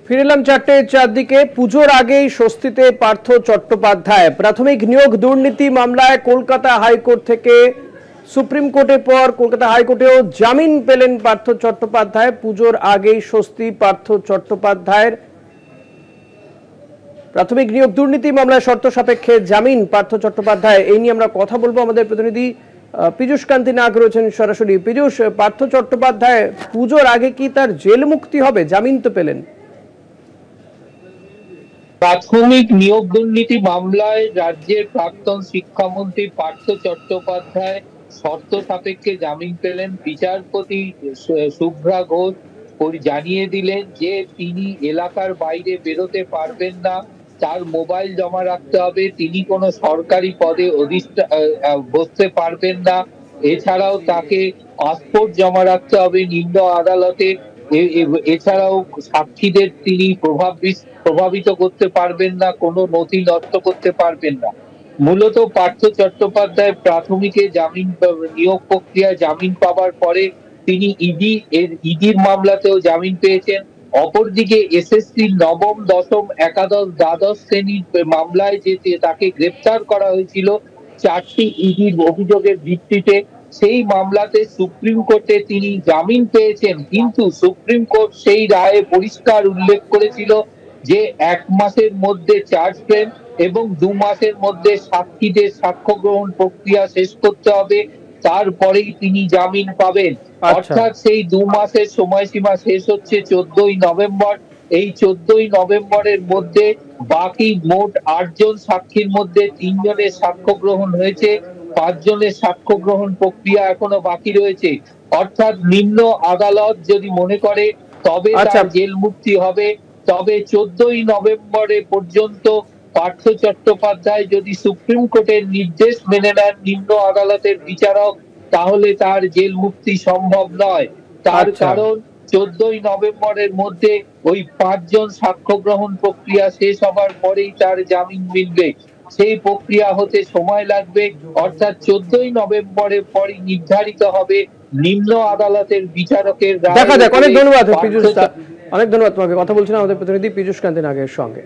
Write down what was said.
ফিরলাম 4:04 দিকে। পুজোর আগেই স্বস্তিতে পার্থ চট্টোপাধ্যায়। প্রাথমিক নিয়োগ দুর্নীতি মামলায় কলকাতা হাইকোর্ট থেকে সুপ্রিম কোর্টের পর কলকাতা হাইকোর্টেও জামিন পেলেন পার্থ চট্টোপাধ্যায়। পুজোর আগেই স্বস্তি পার্থ চট্টোপাধ্যায়ের। প্রাথমিক নিয়োগ দুর্নীতি মামলায় শর্ত সাপেক্ষে জামিন পার্থ চট্টোপাধ্যায়। এই নিয়ে আমরা কথা বলবো। আমাদের প্রতিনিধি পীযূষ কান্তি নাগ রয়েছেন সরাসরি। পীযূষ, পার্থ চট্টোপাধ্যায় পুজোর আগে কি তার জেল মুক্তি হবে? জামিন তো পেলেন। প্রাথমিক নিয়োগ দুর্নীতি মামলায় রাজ্যের প্রাক্তন শিক্ষামন্ত্রী পার্থ চট্টোপাধ্যায় শর্ত সাপেক্ষে জামিন পেলেন। বিচারপতি শুভ্রা ঘোষ জানিয়ে দিলেন যে তিনি এলাকার বাইরে বেরোতে পারবেন না, তার মোবাইল জমা রাখতে হবে, তিনি কোনো সরকারি পদে বসতে পারবেন না, এছাড়াও তাকে পাসপোর্ট জমা রাখতে হবে নিম্ন আদালতে, এছাড়াও সাক্ষীদের তিনি প্রভাবিত করতে পারবেন না, কোনো নথি নষ্ট করতে পারবেন না। মূলত পার্থ চট্টোপাধ্যায় প্রাথমিকে জামিন নিয়োগ প্রক্রিয়ায় জামিন পাওয়ার পরে তিনি ইডির মামলাতেও জামিন পেয়েছেন। অপরদিকে এসএসসি নবম, দশম, একাদশ, দ্বাদশ শ্রেণীর মামলায় যে তাকে গ্রেপ্তার করা হয়েছিল 4টি ইডির অভিযোগের ভিত্তিতে, সেই মামলাতে সুপ্রিম কোর্টে তিনি জামিন পেয়েছেন। কিন্তু সুপ্রিম কোর্ট সেই রায়ে পরিষ্কার উল্লেখ করেছিল যে 1 মাসের মধ্যে চার্জ ফ্রেম এবং 2 মাসের মধ্যে সাক্ষীদের সাক্ষ্য গ্রহণ প্রক্রিয়া শেষ করতে হবে, তারপরেই তিনি জামিন পাবেন। অর্থাৎ সেই 2 মাসের সময়সীমা শেষ হচ্ছে 14ই নভেম্বর। এই 14ই নভেম্বরের মধ্যে বাকি মোট 8 জন সাক্ষীর মধ্যে 3 জনের সাক্ষ্য গ্রহণ হয়েছে, 5 জনের সাক্ষ্য গ্রহণ প্রক্রিয়া এখনো বাকি রয়েছে। অর্থাৎ নিম্ন আদালত যদি মনে করে তবে তার জেল মুক্তি হবে। তবে 14ই নভেম্বরে পর্যন্ত পার্থ চট্টোপাধ্যায় যদি সুপ্রিম কোর্টের নির্দেশ মেনে নেন নিম্ন আদালতের বিচারক, তাহলে তার জেল মুক্তি সম্ভব নয়। তার কারণ 14ই নভেম্বরের মধ্যে ওই 5 জন সাক্ষ্য গ্রহণ প্রক্রিয়া শেষ হবার পরেই তার জামিন মিলবে। সেই প্রক্রিয়া হতে সময় লাগবে। অর্থাৎ 14ই নভেম্বরের পরই নির্ধারিত হবে নিম্ন আদালতের বিচারকের রায়। দেখা যাক। অনেক ধন্যবাদ পীযূষ, অনেক ধন্যবাদ তোমাকে। কথা বলছিলাম আমাদের প্রতিনিধি পীযূষ কান্তি নাগের সঙ্গে।